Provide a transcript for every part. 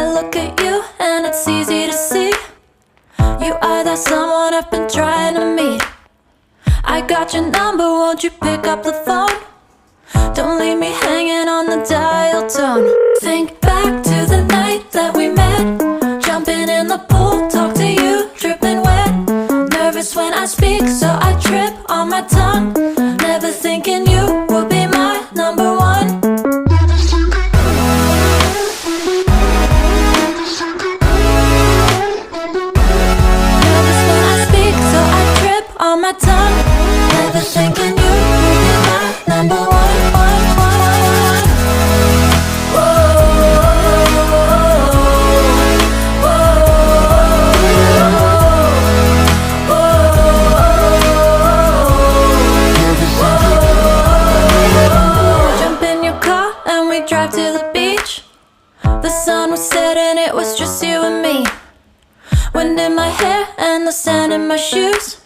I look at you and it's easy to see. You are that someone I've been trying to meet. I got your number, won't you pick up the phone? Don't leave me hanging on the dial tone. Think back to the night that we met. Jumping in the pool, talk to you, dripping wet. Nervous when I speak, so I trip on my tongue. Never thinking you would be my number one. Nervous when I speak, so I trip on my tongue. Never thinking you would be my number one. Drive to the beach. The sun was setting, it was just you and me. Wind in my hair and the sand in my shoes.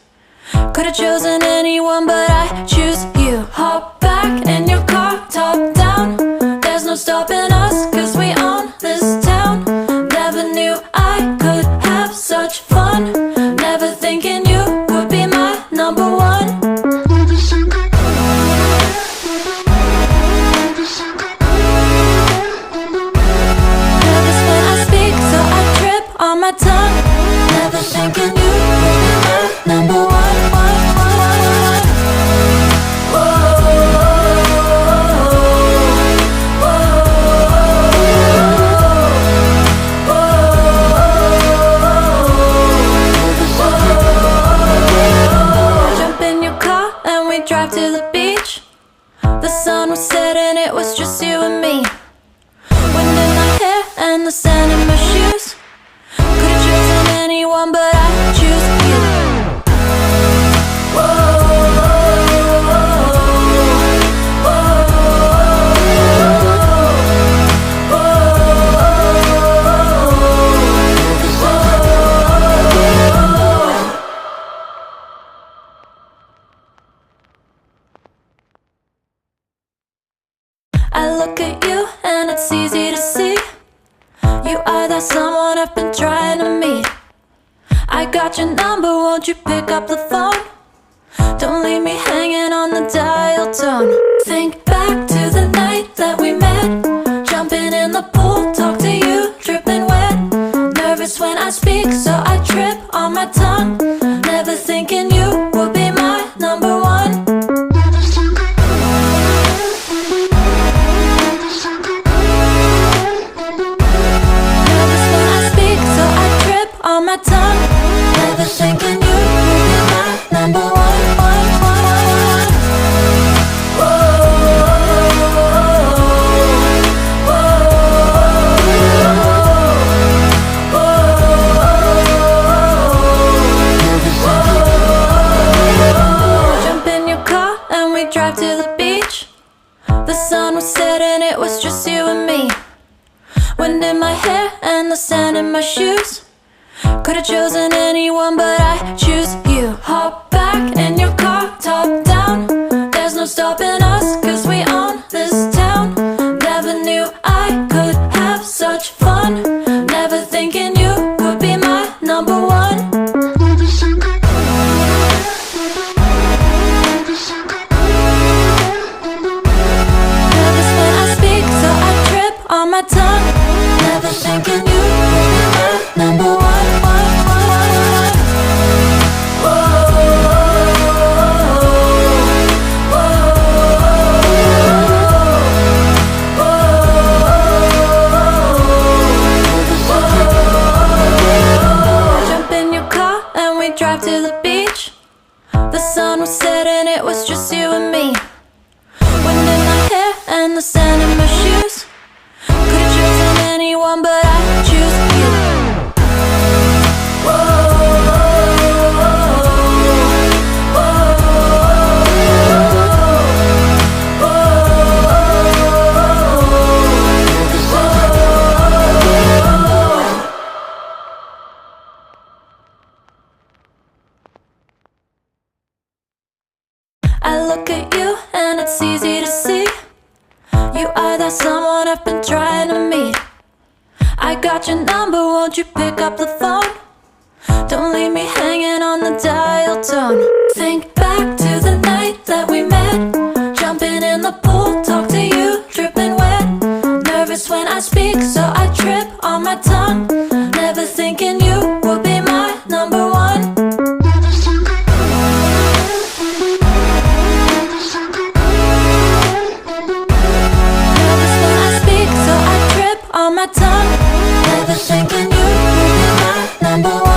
Could've chosen anyone, but I choose you. Hop back in your car, top down. There's no stopping us, cause we own this town. Never knew I could have such fun. Never thinking you would be my number one. On my tongue, never thinking you would be my number one. Jump in your car and we drive to the beach. The sun was setting, it was just you and me. Wind in my hair and the sand in my shoes. Could've chosen anyone, but I choose you. I look at you and it's easy to see. You are that someone I've been trying to meet. I got your number, won't you pick up the phone? Don't leave me hanging on the dial tone. Think back to the night that we met. Jumping in the pool, talk to you, dripping wet. Nervous when I speak, so I trip on my tongue. Never thinking you would be my number one. On my tongue, never thinking you would be my number one. Jump in your car and we drive to the beach. The sun was setting, it was just you and me. Wind in my hair and the sand in my shoes. Could've chosen anyone, but I choose you. Hop back in your car, top down. There's no stopping us, cause we own this town. Never knew I could have such fun. Never thinking you would be my number one. Nervous when I speak, so I trip on my tongue. Never thinking you would be my number one. Drive to the beach. The sun was setting, it was just you and me. Wind in my hair and the sand in my shoes. Could've chosen anyone, but I choose you. I look at you and it's easy to see. You are that someone I've been trying to meet. I got your number, won't you pick up the phone? Don't leave me hanging on the dial tone. Think back to the night that we met, jumping in the pool, talk to you, dripping wet. Nervous when I speak, so I trip on my tongue. Never thinking you would be my number one. Nervous when I speak, so I trip on my tongue. Never thinking you would be my number one.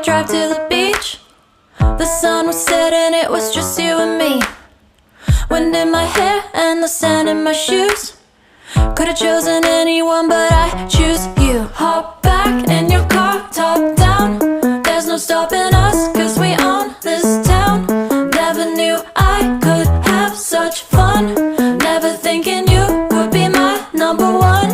Drive to the beach. The sun was setting, it was just you and me. Wind in my hair and the sand in my shoes. Could've chosen anyone, but I choose you. Hop back in your car, top down. There's no stopping us, cause we own this town. Never knew I could have such fun. Never thinking you would be my number one.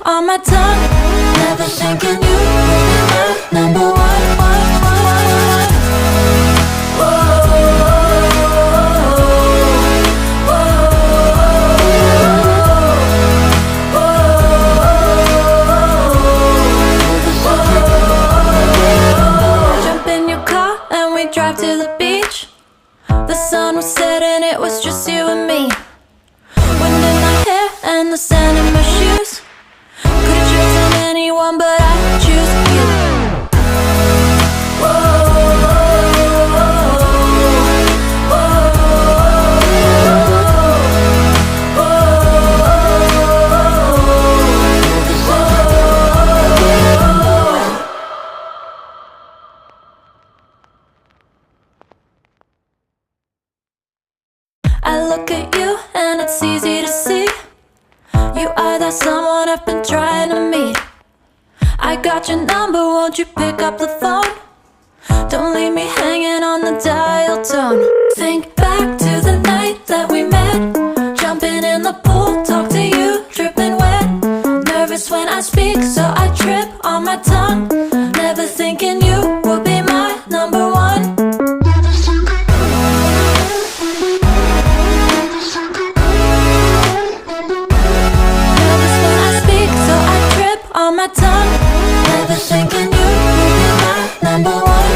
On my tongue, never thinking you would be my number one. Jump in your car and we drive to the beach. The sun was setting, it was just you and me. Wind in my hair and the sand in my shoes. Could've chosen anyone, but I choose you. I look at you and it's easy to see. You are that someone I've been trying to meet. I got your number, won't you pick up the phone? Don't leave me hanging on the dial tone. Think back to the night that we met, jumping in the pool, talk to you, dripping wet. Nervous when I speak, so I trip on my tongue. Never thinking you would be my number one. On my tongue, never thinking you would be my number one.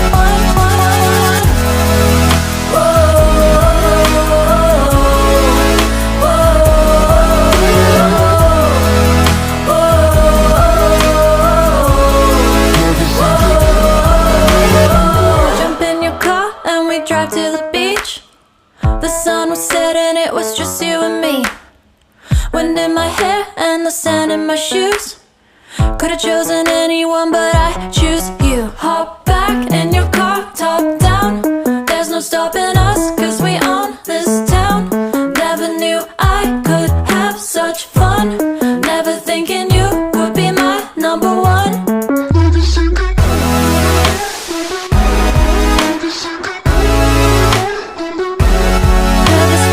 Jump in your car and we drive to the beach. The sun was setting, it was just you and me. Wind in my hair and the sand in my shoes. Could've chosen anyone, but I choose you. Hop back in your car, top down. There's no stopping us, cause we own this town. Never knew I could have such fun. Never thinking you would be my number one. Nervous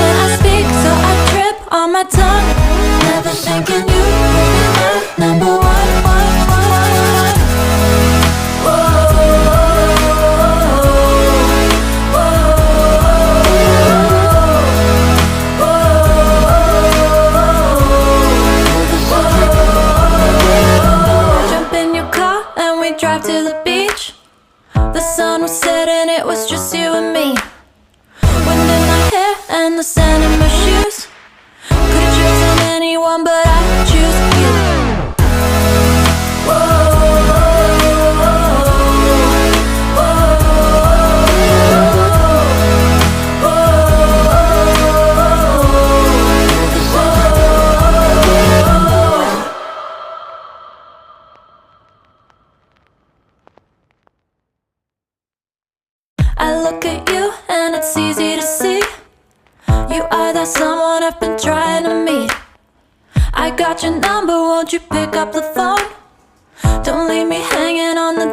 when I speak, so I trip on my tongue. Never thinking you would be my number one. Drive to the beach. The sun was setting, it was just you and me. Wind in my hair and the sand in my shoes. Could've chosen anyone, but I choose you. I look at you and it's easy to see. You are that someone I've been trying to meet. I got your number, won't you pick up the phone? Don't leave me hanging on the